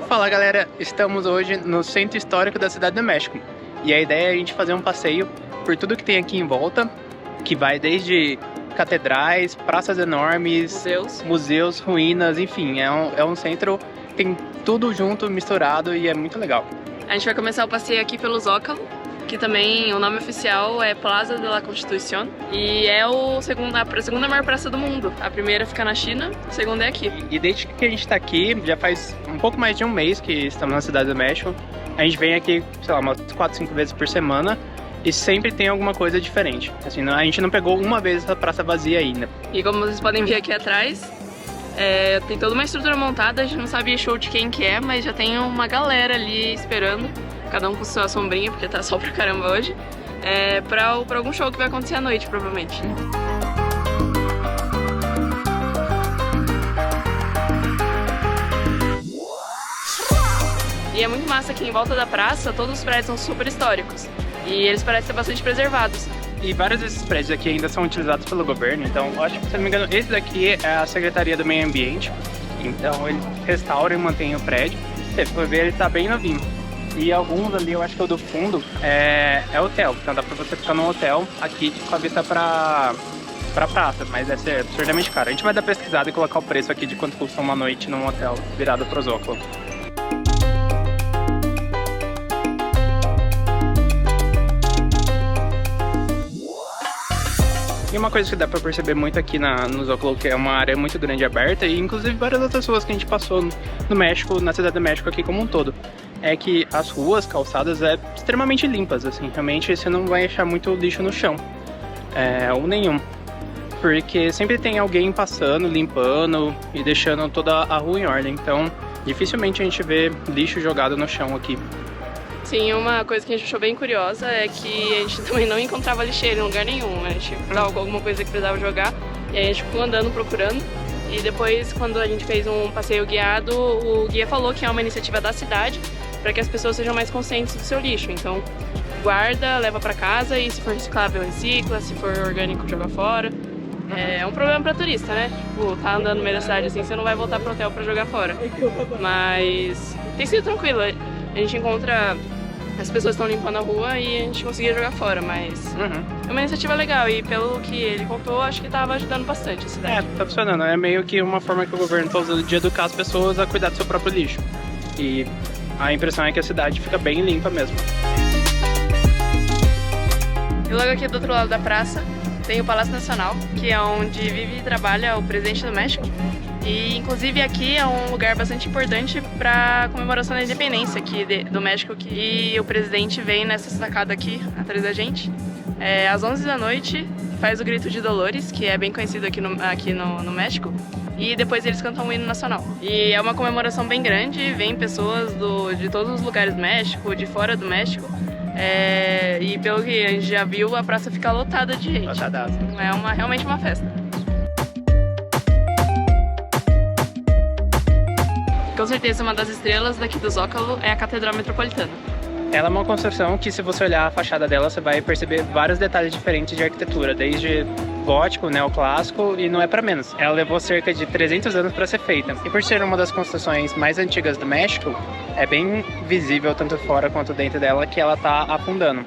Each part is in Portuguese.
Fala galera, estamos hoje no centro histórico da Cidade do México e a ideia é a gente fazer um passeio por tudo que tem aqui em volta, que vai desde catedrais, praças enormes, museus, ruínas, enfim, é um centro que tem tudo junto, misturado e é muito legal. A gente vai começar o passeio aqui pelo Zócalo, que também o nome oficial é Plaza de la Constitución e é a segunda maior praça do mundo. A primeira fica na China, a segunda é aqui. E desde que a gente está aqui, já faz um pouco mais de um mês que estamos na Cidade do México, a gente vem aqui, sei lá, umas 4, 5 vezes por semana e sempre tem alguma coisa diferente. Assim, a gente não pegou uma vez essa praça vazia ainda. E como vocês podem ver aqui atrás, tem toda uma estrutura montada, a gente não sabe show de quem que é, mas já tem uma galera ali esperando. Cada um com sua sombrinha, porque tá sol pra caramba hoje, pra algum show que vai acontecer à noite, provavelmente. E é muito massa que em volta da praça, todos os prédios são super históricos. E eles parecem ser bastante preservados. E vários desses prédios aqui ainda são utilizados pelo governo, então eu acho que, se não me engano, esse daqui é a Secretaria do Meio Ambiente. Então eles restauram e mantêm o prédio. Se você for ver, ele tá bem novinho. E alguns ali, eu acho que o do fundo é hotel, então dá pra você ficar num hotel aqui com a vista pra praça, mas deve ser absurdamente caro. A gente vai dar pesquisada e colocar o preço aqui de quanto custa uma noite num hotel virado pro Zócalo. E uma coisa que dá pra perceber muito aqui no Zócalo, que é uma área muito grande e aberta, e inclusive várias outras ruas que a gente passou no México, na Cidade do México aqui como um todo, é que as ruas, calçadas, extremamente limpas, assim, realmente você não vai achar muito lixo no chão, ou nenhum, porque sempre tem alguém passando, limpando e deixando toda a rua em ordem, então dificilmente a gente vê lixo jogado no chão aqui. Sim, uma coisa que a gente achou bem curiosa é que a gente também não encontrava lixeira em lugar nenhum, a gente precisava com alguma coisa que precisava jogar, e aí a gente ficou andando procurando. E depois, quando a gente fez um passeio guiado, o guia falou que é uma iniciativa da cidade para que as pessoas sejam mais conscientes do seu lixo. Então, guarda, leva para casa e se for reciclável, recicla, se for orgânico, joga fora. É um problema para turista, né? Tipo, tá andando no meio da cidade assim, você não vai voltar pro hotel para jogar fora. Mas tem sido tranquilo. A gente encontra as pessoas estão limpando a rua e a gente conseguia jogar fora, mas é uma iniciativa legal e pelo que ele contou, acho que estava ajudando bastante a cidade. Tá funcionando, é meio que uma forma que o governo está usando de educar as pessoas a cuidar do seu próprio lixo. E a impressão é que a cidade fica bem limpa mesmo. E logo aqui do outro lado da praça tem o Palácio Nacional, que é onde vive e trabalha o presidente do México. E inclusive aqui é um lugar bastante importante para a comemoração da independência aqui do México, e o presidente vem nessa sacada aqui atrás da gente. Às 11 da noite faz o Grito de Dolores, que é bem conhecido aqui no México, e depois eles cantam o hino nacional. E é uma comemoração bem grande, vem pessoas de todos os lugares do México, de fora do México, e pelo que a gente já viu, a praça fica lotada de gente. Lotadaço. É realmente uma festa. Com certeza uma das estrelas daqui do Zócalo é a Catedral Metropolitana. Ela é uma construção que, se você olhar a fachada dela, você vai perceber vários detalhes diferentes de arquitetura, desde gótico, neoclássico, e não é para menos. Ela levou cerca de 300 anos para ser feita. E por ser uma das construções mais antigas do México, é bem visível, tanto fora quanto dentro dela, que ela está afundando.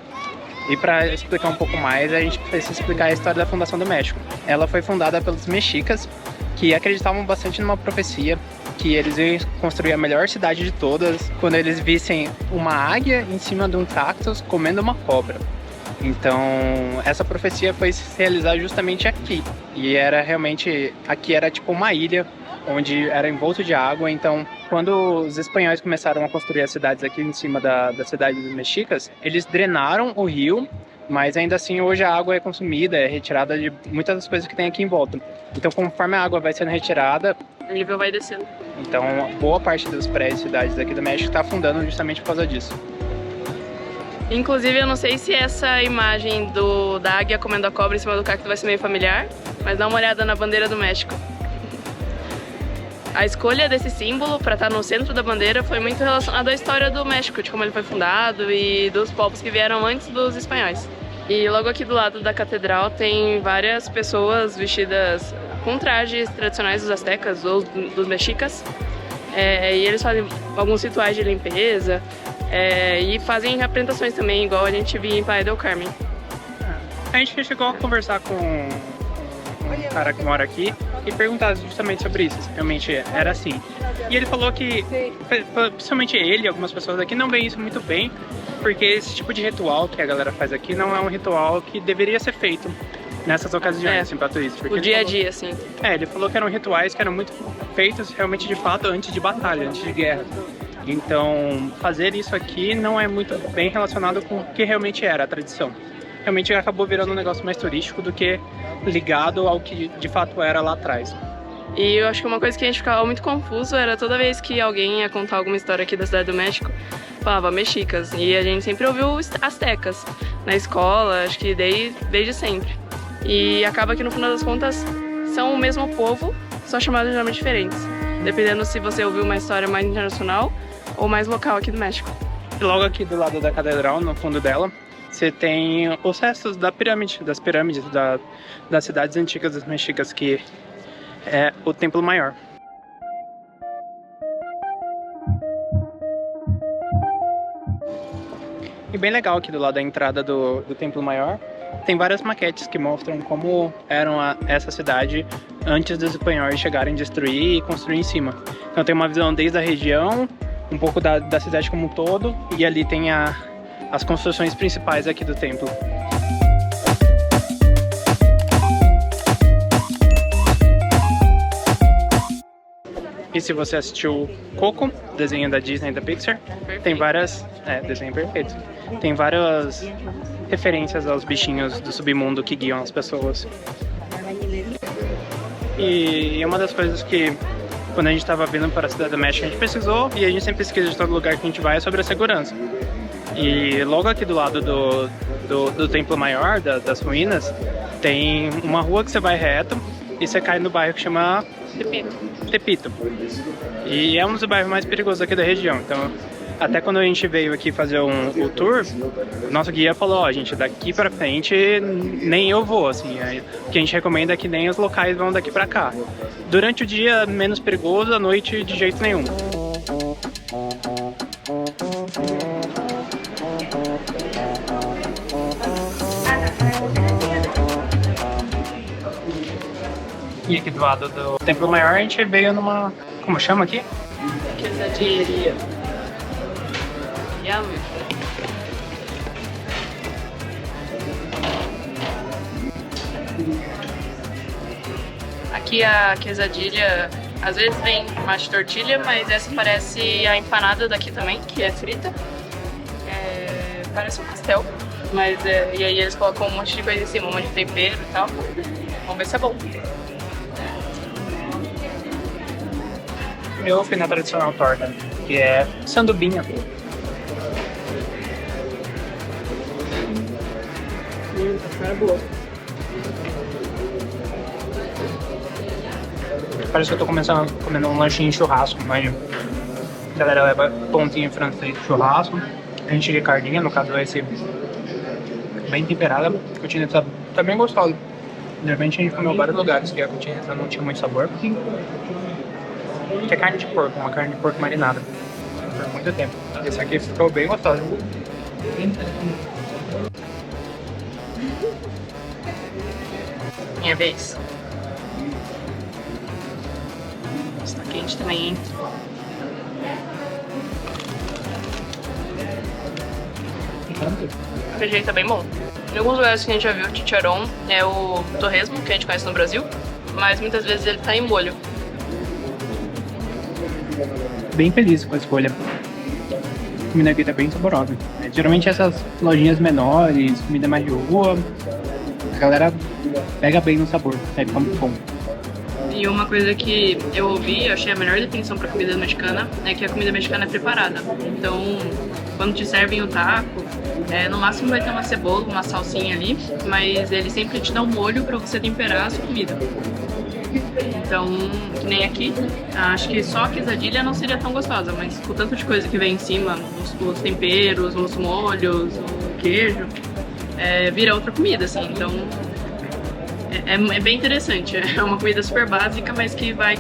E para explicar um pouco mais, a gente precisa explicar a história da fundação do México. Ela foi fundada pelos mexicas, que acreditavam bastante numa profecia que eles iam construir a melhor cidade de todas quando eles vissem uma águia em cima de um cactus comendo uma cobra. Então, essa profecia foi se realizar justamente aqui. E aqui era tipo uma ilha, onde era envolto de água. Então, quando os espanhóis começaram a construir as cidades aqui em cima da cidade dos mexicas, eles drenaram o rio, mas ainda assim hoje a água é consumida, é retirada de muitas das coisas que tem aqui em volta. Então, conforme a água vai sendo retirada, o nível vai descendo. Então, boa parte dos prédios e cidades aqui do México está afundando justamente por causa disso. Inclusive, eu não sei se essa imagem da águia comendo a cobra em cima do cacto vai ser meio familiar, mas dá uma olhada na bandeira do México. A escolha desse símbolo para estar no centro da bandeira foi muito relacionada à história do México, de como ele foi fundado e dos povos que vieram antes dos espanhóis. E logo aqui do lado da catedral tem várias pessoas vestidas com trajes tradicionais dos astecas ou dos mexicas, E eles fazem alguns rituais de limpeza e fazem apresentações também, igual a gente via em Playa del Carmen. A gente chegou a conversar com um cara que mora aqui e perguntar justamente sobre isso, se realmente era assim. E ele falou que, principalmente ele e algumas pessoas aqui, não veem isso muito bem, porque esse tipo de ritual que a galera faz aqui não é um ritual que deveria ser feito nessas ocasiões, assim, pra turistas. O dia a dia, assim. Ele falou que eram rituais que eram muito feitos realmente de fato antes de batalha, antes de guerra. Então, fazer isso aqui não é muito bem relacionado com o que realmente era a tradição. Realmente acabou virando um negócio mais turístico do que ligado ao que de fato era lá atrás. E eu acho que uma coisa que a gente ficava muito confuso era toda vez que alguém ia contar alguma história aqui da Cidade do México, falava mexicas. E a gente sempre ouviu astecas na escola, acho que desde sempre. E acaba que no final das contas são o mesmo povo, só chamados geralmente diferentes, dependendo se você ouviu uma história mais internacional ou mais local aqui do México. Logo aqui do lado da catedral, no fundo dela, você tem os restos das pirâmides das cidades antigas das mexicas, que é o Templo Maior. E bem legal aqui do lado da entrada do Templo Maior, tem várias maquetes que mostram como era essa cidade antes dos espanhóis chegarem a destruir e construir em cima. Então tem uma visão desde a região, um pouco da cidade como um todo, e ali tem as construções principais aqui do templo. E se você assistiu Coco, desenho da Disney e da Pixar, Perfeito. tem várias... desenho perfeito. Tem várias referências aos bichinhos do submundo que guiam as pessoas. E uma das coisas que, quando a gente estava vindo para a Cidade do México, a gente pesquisou, e a gente sempre pesquisa de todo lugar que a gente vai, é sobre a segurança. E logo aqui do lado do Templo Maior, das ruínas, tem uma rua que você vai reto e você cai no bairro que chama Tepito. E é um dos bairros mais perigosos aqui da região. Então, até quando a gente veio aqui fazer o tour, o nosso guia falou, ó, gente, daqui pra frente nem eu vou, assim. O que a gente recomenda é que nem os locais vão daqui pra cá. Durante o dia, menos perigoso, à noite, de jeito nenhum. E aqui do lado do Templo Maior a gente veio numa... como chama aqui? Quesadilha. Yum. Aqui a quesadilha às vezes vem mais de tortilha, mas essa parece a empanada daqui também, que é frita. Parece um pastel, mas e aí eles colocam um monte de coisa em cima, um monte de tempero e tal. Vamos ver se é bom. Eu fui na tradicional torta, que é sandubinha. É boa. Parece que eu tô comendo um lanchinho de churrasco, mas a galera leva pontinho francês de churrasco, a gente de carninha, no caso vai ser bem temperada, a cotineta tá bem gostosa. Geralmente a gente comeu em vários lugares que a cotineta não tinha muito sabor. Que é carne de porco, uma carne de porco marinada por muito tempo. Esse aqui ficou bem gostoso. Minha vez. Está quente também, hein? O recheio tá bem bom. Em alguns lugares que a gente já viu, o chicharrón é o torresmo que a gente conhece no Brasil, mas muitas vezes ele tá em molho. Bem feliz com a escolha. A comida aqui tá bem saborosa. Geralmente essas lojinhas menores, comida mais de rua, a galera pega bem no sabor, fica muito bom. E uma coisa que eu ouvi, eu achei a melhor definição para comida mexicana, é que a comida mexicana é preparada. Então, quando te servem o taco, no máximo vai ter uma cebola, uma salsinha ali, mas ele sempre te dá um molho para você temperar a sua comida. Então, que nem aqui, acho que só a quesadilha não seria tão gostosa, mas com o tanto de coisa que vem em cima, os temperos, os molhos, o queijo, vira outra comida, assim. Então, é bem interessante. É uma comida super básica, mas que vai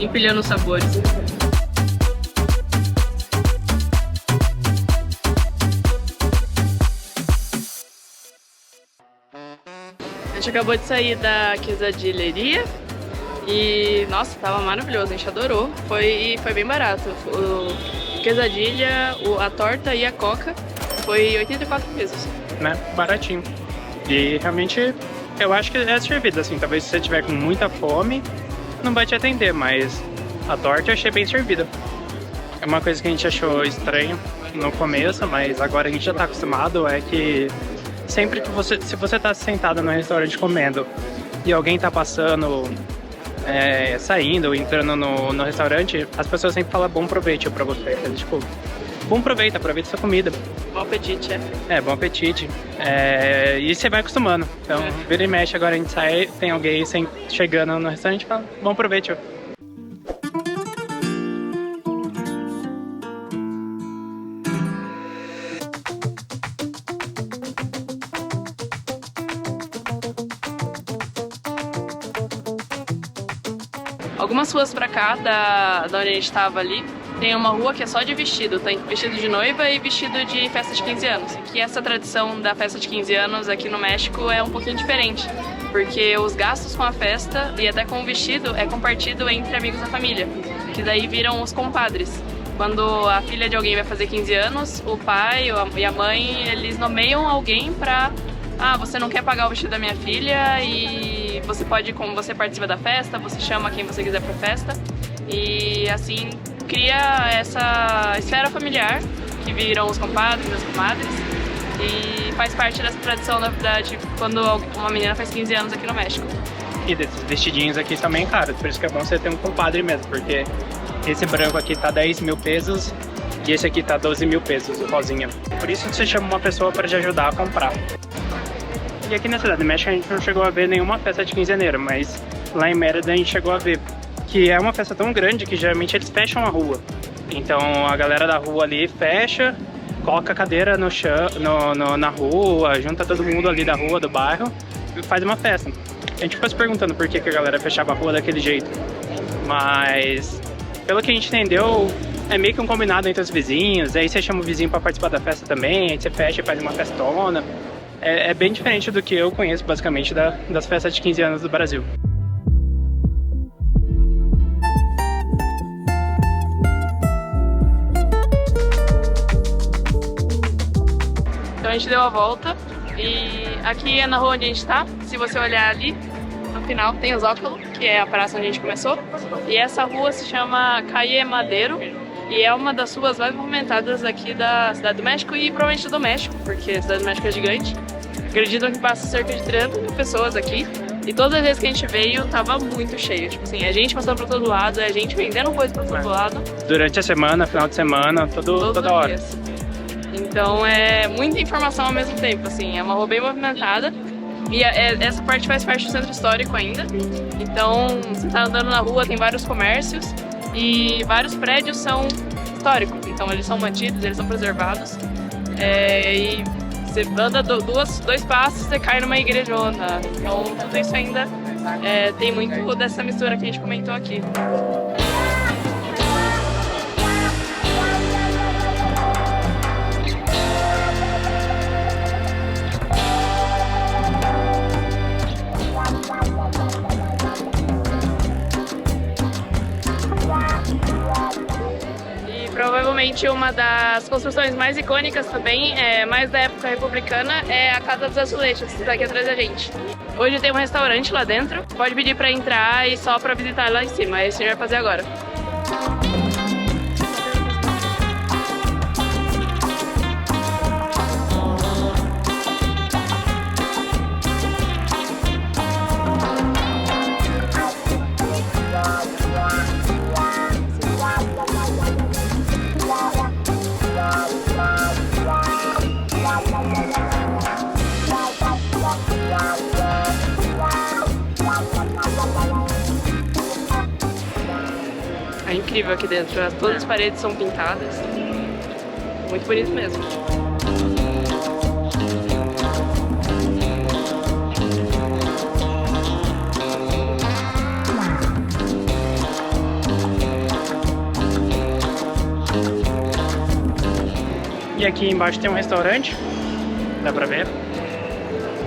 empilhando os sabores. A gente acabou de sair da quesadilheria e, nossa, tava maravilhoso, a gente adorou. Foi bem barato. O quesadilha, a torta e a coca foi 84 pesos. Né? Baratinho. E realmente eu acho que é servido, assim, talvez se você tiver com muita fome, não vai te atender, mas a torta eu achei bem servida. É uma coisa que a gente achou estranho no começo, mas agora a gente já tá acostumado, é que sempre que se você tá sentado no restaurante comendo e alguém tá passando, saindo ou entrando no restaurante, as pessoas sempre falam bom proveito pra você. Tipo, bom proveito, aproveita sua comida. Bom apetite, bom apetite. E você vai acostumando. Então, vira e mexe, agora a gente sai, tem alguém chegando no restaurante e fala bom proveito. Algumas ruas pra cá, da onde a gente tava ali, tem uma rua que é só de vestido. Tem vestido de noiva e vestido de festa de 15 anos. Que essa tradição da festa de 15 anos aqui no México é um pouquinho diferente. Porque os gastos com a festa e até com o vestido é compartido entre amigos da família. Que daí viram os compadres. Quando a filha de alguém vai fazer 15 anos, o pai e a mãe, eles nomeiam alguém pra... Ah, você não quer pagar o vestido da minha filha e você pode, como você participa da festa, você chama quem você quiser pra festa. E assim cria essa esfera familiar que viram os compadres e as comadres. E faz parte dessa tradição de quando uma menina faz 15 anos aqui no México. E desses vestidinhos aqui também caros, por isso que é bom você ter um compadre mesmo, porque esse branco aqui tá 10 mil pesos e esse aqui tá 12 mil pesos, o rosinha. Por isso você chama uma pessoa para te ajudar a comprar. E aqui na cidade do México a gente não chegou a ver nenhuma festa de quinzeaneiro, mas lá em Mérida a gente chegou a ver. Que é uma festa tão grande que geralmente eles fecham a rua. Então a galera da rua ali fecha, coloca a cadeira no chão, na rua, junta todo mundo ali da rua, do bairro e faz uma festa. A gente ficou se perguntando por que a galera fechava a rua daquele jeito. Mas pelo que a gente entendeu, é meio que um combinado entre os vizinhos. Aí você chama o vizinho para participar da festa também, aí você fecha e faz uma festona. É bem diferente do que eu conheço basicamente das festas de 15 anos do Brasil. Então a gente deu a volta e aqui é na rua onde a gente tá. Se você olhar ali, no final tem o Zócalo, que é a praça onde a gente começou. E essa rua se chama Calle Madero e é uma das ruas mais movimentadas aqui da Cidade do México e provavelmente do México, porque a Cidade do México é gigante. Acreditam que passa cerca de 300 mil pessoas aqui. E todas as vezes que a gente veio, tava muito cheio. Tipo assim, a gente passando por todo lado, a gente vendendo coisa por todo lado. Durante a semana, final de semana, toda hora. Dias. Então é muita informação ao mesmo tempo, assim. É uma rua bem movimentada. E essa parte faz parte do centro histórico ainda. Então, você tá andando na rua, tem vários comércios. E vários prédios são históricos. Então, eles são mantidos, eles são preservados. E você anda dois passos, você cai numa igrejona. Então, tudo isso ainda tem muito dessa mistura que a gente comentou aqui. Provavelmente uma das construções mais icônicas também, mais da época republicana, é a Casa dos Azulejos, que está aqui atrás da gente. Hoje tem um restaurante lá dentro, pode pedir para entrar e só para visitar lá em cima, é isso que a gente vai fazer agora. É incrível aqui dentro, todas as paredes são pintadas, muito bonito mesmo. E aqui embaixo tem um restaurante, dá pra ver.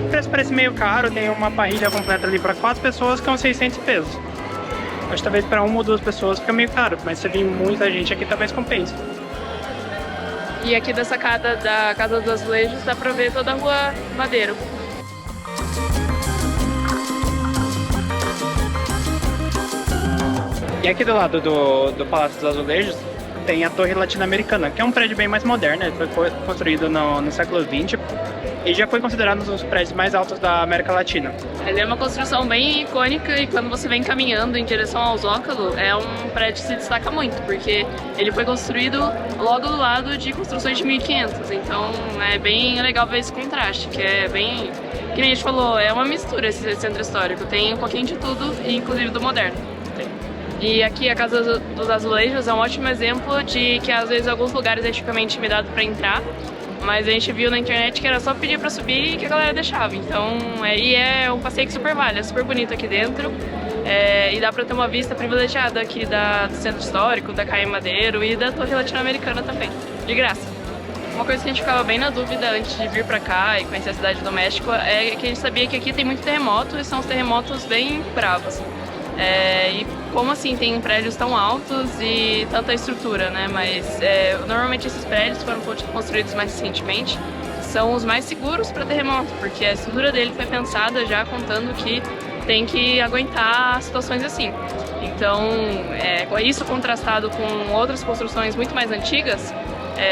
O preço parece meio caro, tem uma parrilha completa ali para 4 pessoas, que é uns 600 pesos. Acho que talvez para 1 ou 2 pessoas fica meio caro, mas se vir muita gente aqui talvez compense. E aqui da sacada da Casa dos Azulejos dá pra ver toda a Rua Madeiro. E aqui do lado do Palácio dos Azulejos tem a Torre Latino-Americana, que é um prédio bem mais moderno, ele foi construído no século XX e já foi considerado um dos prédios mais altos da América Latina. Ele é uma construção bem icônica e quando você vem caminhando em direção ao Zócalo, é um prédio que se destaca muito, porque ele foi construído logo do lado de construções de 1500, então é bem legal ver esse contraste, que é bem, que nem a gente falou, é uma mistura esse centro histórico, tem um pouquinho de tudo, inclusive do moderno. E aqui a Casa dos Azulejos é um ótimo exemplo de que às vezes alguns lugares a gente fica meio intimidado para entrar, mas a gente viu na internet que era só pedir para subir e que a galera deixava. Então, é um passeio que super vale, é super bonito aqui dentro e dá para ter uma vista privilegiada aqui do Centro Histórico, da Caia Madeiro e da Torre Latino-Americana também, de graça. Uma coisa que a gente ficava bem na dúvida antes de vir para cá e conhecer a cidade do México é que a gente sabia que aqui tem muito terremoto e são os terremotos bem bravos. E como assim tem prédios tão altos e tanta estrutura, né? Mas normalmente esses prédios foram construídos mais recentemente, são os mais seguros para terremoto, porque a estrutura dele foi pensada já contando que tem que aguentar situações assim. Então, isso contrastado com outras construções muito mais antigas,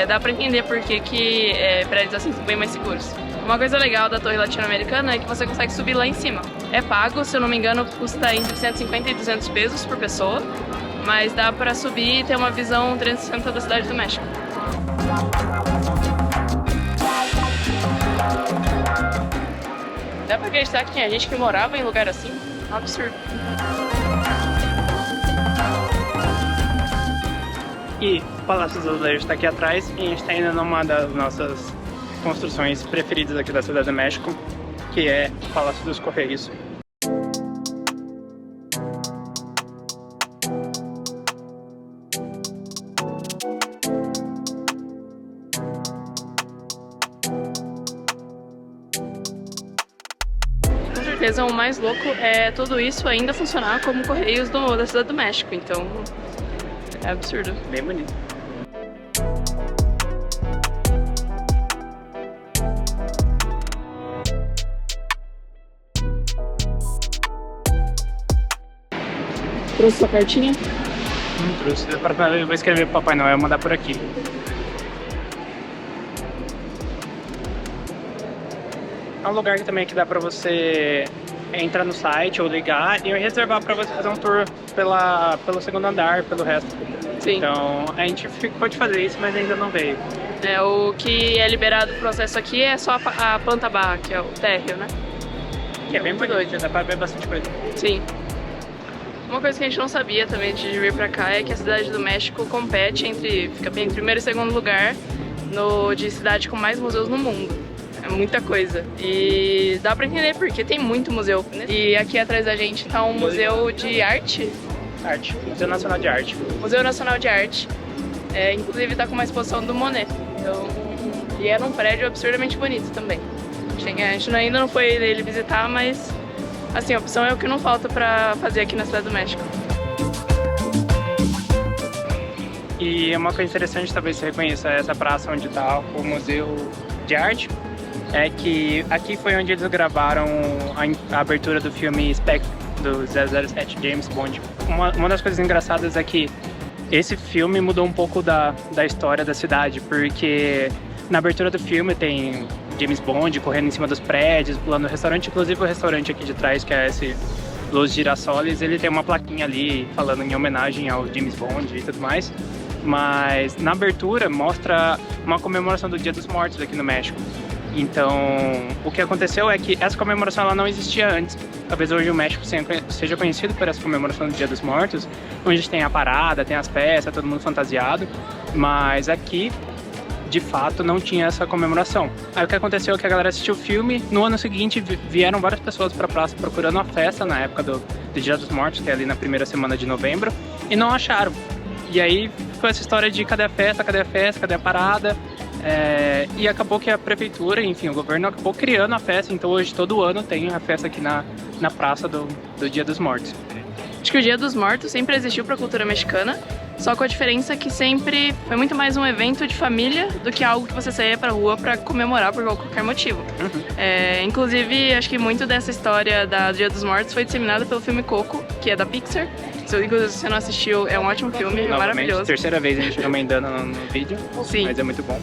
dá para entender por que prédios assim são bem mais seguros. Uma coisa legal da Torre Latino-Americana é que você consegue subir lá em cima. É pago, se eu não me engano, custa entre 150 e 200 pesos por pessoa, mas dá pra subir e ter uma visão 360 da Cidade do México. Dá pra acreditar que tinha gente que morava em lugar assim? É um absurdo. E o Palácio dos Azulejos está aqui atrás e a gente está indo numa das nossas construções preferidas aqui da Cidade do México, que é o Palácio dos Correios. Com certeza o mais louco é tudo isso ainda funcionar como Correios da Cidade do México, então é absurdo. Bem bonito. Trouxe sua cartinha? Não trouxe. Eu vou escrever pro Papai Noel e mandar por aqui. É um lugar que também que dá pra você entrar no site ou ligar e reservar pra você fazer um tour pelo segundo andar, pelo resto. Sim. Então a gente ficou de fazer isso, mas ainda não veio. O que é liberado pro acesso aqui é só a planta barra, que é o térreo, né? Que é bem bonito, dá pra ver bastante coisa. Sim. Uma coisa que a gente não sabia também antes de vir pra cá é que a Cidade do México compete fica bem em primeiro e segundo lugar de cidade com mais museus no mundo. É muita coisa. E dá pra entender porque tem muito museu. E aqui atrás da gente tá um museu de arte. Museu Nacional de Arte. Museu Nacional de Arte. Inclusive tá com uma exposição do Monet. Então, e é num prédio absurdamente bonito também. A gente ainda não foi nele visitar, mas assim, a opção é o que não falta pra fazer aqui na Cidade do México. E uma coisa interessante, talvez você reconheça essa praça onde está o Museu de Arte, é que aqui foi onde eles gravaram a abertura do filme Spectre, do 007 James Bond. Uma das coisas engraçadas é que esse filme mudou um pouco da história da cidade, porque na abertura do filme tem James Bond correndo em cima dos prédios, pulando no restaurante, inclusive o restaurante aqui de trás, que é esse Los Girasoles, ele tem uma plaquinha ali falando em homenagem ao James Bond e tudo mais, mas na abertura mostra uma comemoração do Dia dos Mortos aqui no México. Então, o que aconteceu é que essa comemoração ela não existia antes. Talvez hoje o México seja conhecido por essa comemoração do Dia dos Mortos, onde tem a parada, tem as peças, todo mundo fantasiado, mas aqui de fato não tinha essa comemoração. Aí o que aconteceu é que a galera assistiu o filme, no ano seguinte vieram várias pessoas para a praça procurando a festa na época do Dia dos Mortos, que é ali na primeira semana de novembro, e não acharam. E aí ficou essa história de cadê a festa, cadê a parada. E acabou que a prefeitura, enfim, o governo acabou criando a festa, então hoje todo ano tem a festa aqui na praça do Dia dos Mortos. Acho que o Dia dos Mortos sempre existiu para a cultura mexicana, só com a diferença que sempre foi muito mais um evento de família do que algo que você saía pra rua para comemorar por qualquer motivo. Inclusive, acho que muito dessa história do Dia dos Mortos foi disseminada pelo filme Coco, que é da Pixar. Se você não assistiu, é um ótimo filme, Novamente, maravilhoso. Terceira vez a gente emendando no vídeo, Sim. Mas é muito bom.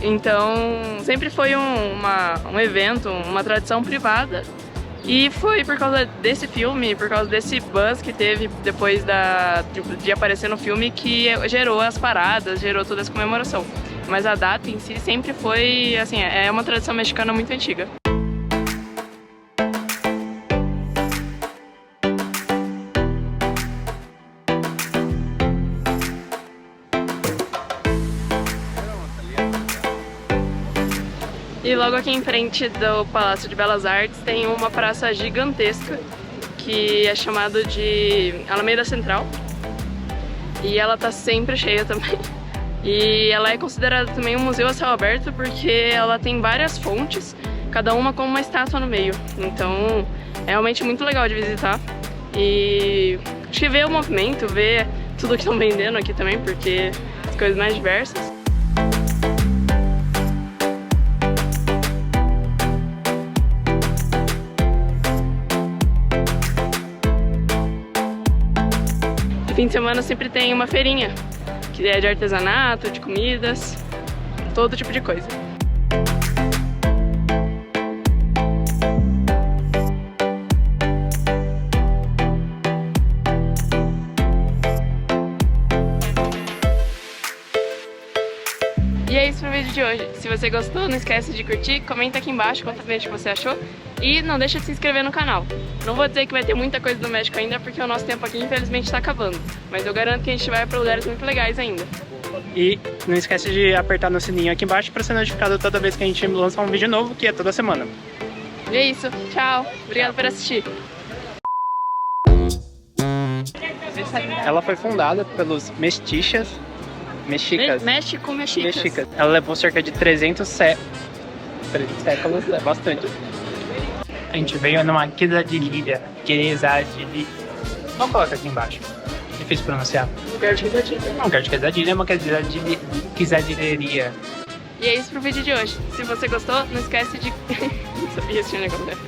Então, sempre foi um evento, uma tradição privada. E foi por causa desse filme, por causa desse buzz que teve depois de aparecer no filme, que gerou as paradas, gerou toda essa comemoração. Mas a data em si sempre foi, assim, é uma tradição mexicana muito antiga. E logo aqui em frente do Palácio de Belas Artes tem uma praça gigantesca que é chamada de Alameda Central. E ela tá sempre cheia também. E ela é considerada também um museu a céu aberto porque ela tem várias fontes, cada uma com uma estátua no meio. Então é realmente muito legal de visitar. E acho que ver o movimento, ver tudo que estão vendendo aqui também, porque as coisas mais diversas. Fim de semana sempre tem uma feirinha, que é de artesanato, de comidas, todo tipo de coisa. E é isso pro vídeo de hoje. Se você gostou, não esquece de curtir, comenta aqui embaixo quanto que você achou e não deixa de se inscrever no canal. Não vou dizer que vai ter muita coisa do México ainda, porque o nosso tempo aqui infelizmente está acabando, mas eu garanto que a gente vai para lugares muito legais ainda. E não esquece de apertar no sininho aqui embaixo para ser notificado toda vez que a gente lança um vídeo novo, que é toda semana. E é isso, tchau, obrigado por assistir. Ela foi fundada pelos mexicas. Mexicas. Ela levou cerca de 300 séculos, é bastante. A gente veio numa quesadilha. Vamos colocar aqui embaixo. Difícil pronunciar. Lugar de quesadilha. Não, lugar de quesadilha é uma quesadilheria. E é isso pro vídeo de hoje. Se você gostou, não esquece de... Não sabia se tinha negócio.